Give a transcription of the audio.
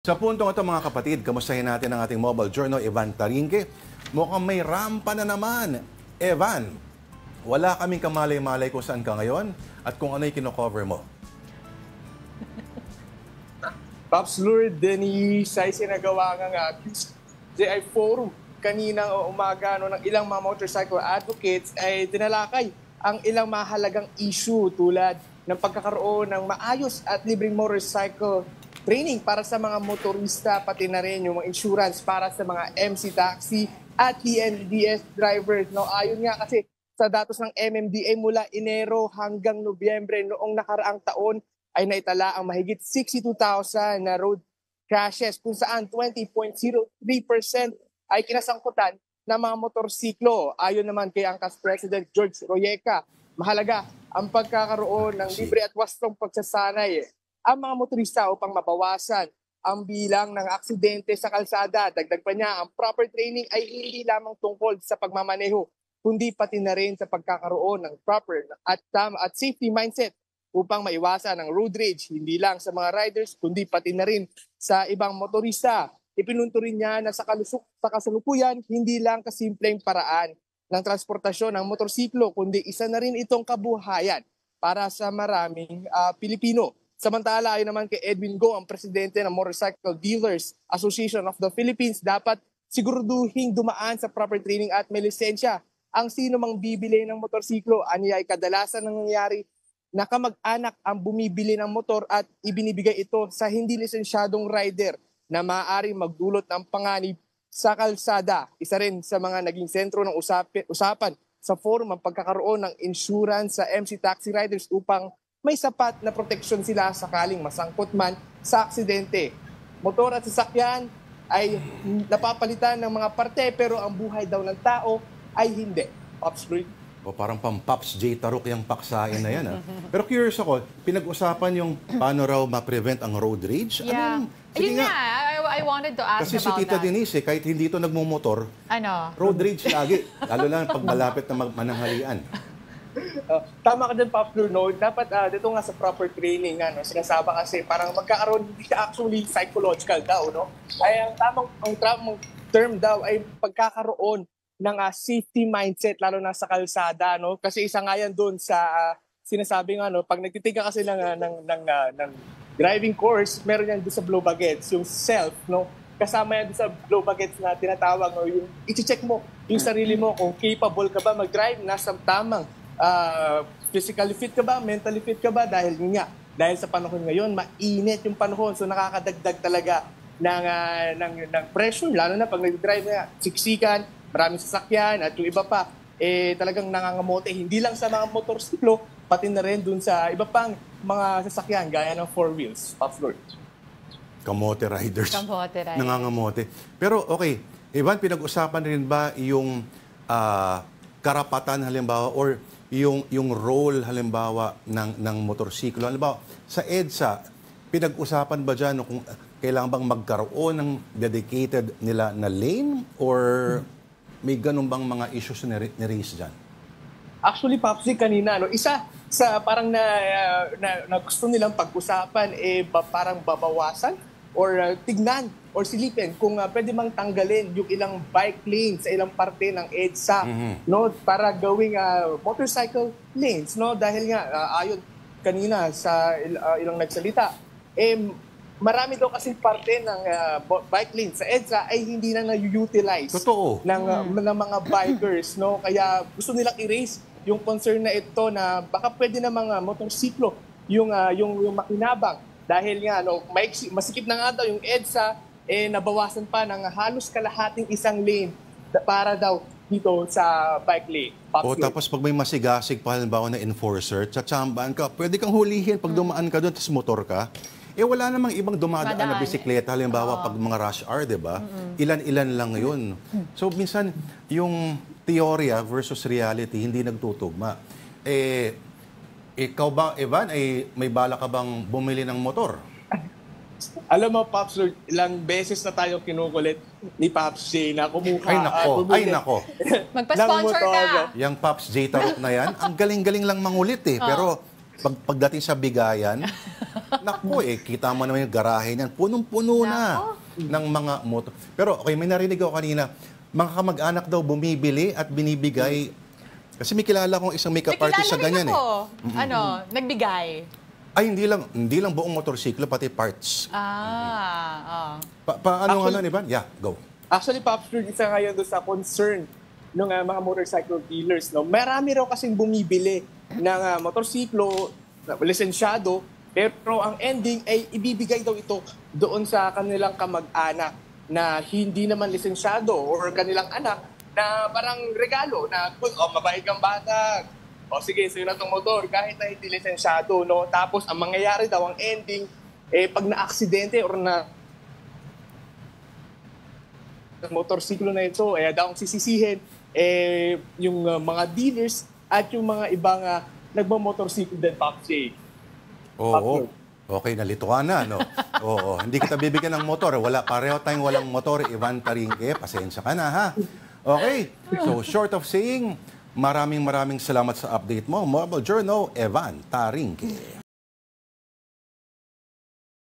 Sa puntong ito mga kapatid, kamustahin natin ang ating mobile journal, Evan Tarinque. Mukhang may rampa na naman. Evan, wala kaming kamalay-malay kung saan ka ngayon at kung ano'y kino-cover mo. Pops Lord, Denise, ay sinagawa nga JI Forum kaninang umaga ng ilang mga motorcycle advocates ay tinalakay ang ilang mahalagang issue tulad ng pagkakaroon ng maayos at libreng motorcycle training para sa mga motorista, pati na rin yung mga insurance para sa mga MC taxi at TNDS drivers. No, ayon nga kasi sa datos ng MMDA mula Enero hanggang Nobyembre noong nakaraang taon ay naitala ang mahigit 62,000 na road crashes kung saan 20.03% ay kinasangkutan ng mga motorsiklo. Ayon naman kay Angkas President George Royeca, mahalaga ang pagkakaroon ng libre at wastong pagsasanay ang mga motorista upang mabawasan ang bilang ng aksidente sa kalsada. Dagdag pa niya, ang proper training ay hindi lamang tungkol sa pagmamaneho, kundi pati na rin sa pagkakaroon ng proper at safety mindset upang maiwasan ang road rage, hindi lang sa mga riders, kundi pati na rin sa ibang motorista. Ipinunto rin niya na sa kasalukuyan, hindi lang kasimpleng paraan ng transportasyon ng motorsiklo, kundi isa na rin itong kabuhayan para sa maraming Pilipino. Samantala, ayon naman kay Edwin Go, ang presidente ng Motorcycle Dealers Association of the Philippines, dapat siguraduhing dumaan sa proper training at may lisensya ang sino mang bibili ng motorsiklo. Aniya ay kadalasan nangyayari na kamag-anak ang bumibili ng motor at ibinibigay ito sa hindi lisensyadong rider na maaaring magdulot ng panganib sa kalsada. Isa rin sa mga naging sentro ng usapan sa forum ang pagkakaroon ng insurance sa MC taxi riders upang may sapat na proteksyon sila sakaling masangkot man sa aksidente. Motor at sasakyan ay napapalitan ng mga parte pero ang buhay daw ng tao ay hindi. Pops Lloyd. O parang pang-Pops J. Taruk yung paksain na yan. Pero curious ako, pinag-usapan yung paano raw ma-prevent ang road rage? Yeah. Yun nga, I wanted to ask kasi about si Tita that. Denise, kahit hindi ito nagmumotor, road rage lagi. Lalo lang pag malapit na mananghalian. Tama ka dyan, Pops Lloyd. No? Dapat dito nga sa proper training, sinasaba kasi parang magkakaroon, hindi siya actually psychological daw. No? Ay ang tamang term daw ay pagkakaroon ng safety mindset, lalo na sa kalsada. No? Kasi isa nga yan doon sa sinasabi nga, no? Pag nagtitika kasi ng driving course, meron yan doon sa blow bagets, yung self, no? Kasama yan doon sa blow bagets na tinatawag, no? Yung i-check mo yung sarili mo kung capable ka ba mag-drive, nasa tamang physically fit ka ba, mentally fit ka ba, dahil sa panahon ngayon, mainit yung panahon, so nakakadagdag talaga ng pressure, lalo na pag nag-drive na siksikan, maraming sasakyan at yung iba pa, talagang nangangamote, hindi lang sa mga motorsiklo, pati na rin dun sa iba pang mga sasakyan, gaya ng four wheels. Pops Lloyd. Kamote riders. Kamote riders. Nangangamote. Pero okay, Evan, pinag-usapan rin ba yung karapatan halimbawa or yung role halimbawa ng motorsiklo? Halimbawa, sa EDSA, pinag-usapan ba dyan kung kailangan bang magkaroon ng dedicated nila na lane or may ganun bang mga issues na ni-raise dyan? Actually, Popsy, kanina, isa sa parang na gusto nilang pag-usapan, parang babawasan or tignan or silipin kung pwede mang tanggalin yung ilang bike lanes sa ilang parte ng EDSA, no, para gawing motorcycle lanes, no, dahil nga ayon kanina sa ilang nagsalita, marami daw kasi parte ng bike lanes sa EDSA ay hindi na na-utilize ng mga bikers, no, kaya gusto nilang i-raise yung concern na ito na baka pwede na mga motorsiklo yung makinabang. Dahil nga, masikip na nga daw yung EDSA, nabawasan pa ng halos kalahating isang lane para daw dito sa bike lane. Tapos pag may masigasig pa halimbawa na enforcer, tsatsambahan ka, pwede kang hulihin pag dumaan ka doon, tapos motor ka. Wala namang ibang dumadaan na bisikleta, halimbawa pag mga rush hour, di ba? Ilan-ilan lang yun. So minsan, yung teorya versus reality, hindi nagtutugma. Ikaw ba, Evan, may bala ka bang bumili ng motor? Alam mo, Pops Lloyd, ilang beses na tayo kinukulit ni Pops J na kumuha. Ay nako. Magpa-sponsor ka. Yang Pops J Taruk na yan, ang galing-galing lang mangulit eh. Pero pagdating sa bigayan, Naku kita mo naman yung garahe niyan. Punong-puno na ng mga motor. Pero okay, may narinig ako kanina, mga kamag-anak daw bumibili at binibigay. Kasi may kilala kong isang makeup artist sa ganyan Nagbigay. Ay, hindi lang buong motorsiklo, pati parts. Paano nga nun, Ivan? Yeah, go. Actually, Pops Lord, isa ngayon doon sa concern ng mga motorcycle dealers. No? Marami raw kasing bumibili ng motorsiklo, lisensyado, pero ang ending ay ibibigay daw ito doon sa kanilang kamag-anak na hindi naman lisensyado or kanilang anak na parang regalo na, mabait kang bata, sige, sa'yo na itong motor, kahit na hindi lisensyado. No? Tapos, ang mangyayari daw, ang ending, pag na-aksidente or na motorsiklo na ito, daw ang sisisihin, yung mga dealers at yung mga ibang nagmamotorsiklo din, Pop J. Oo. Okay, nalituan na, no? Oo. Hindi kita bibigyan ng motor. Pareho tayong walang motor. Ivan Tarinque, pasensya ka na, ha? Okay. So, short of saying, maraming salamat sa update mo. Mobile Journal, Evan Tarinque.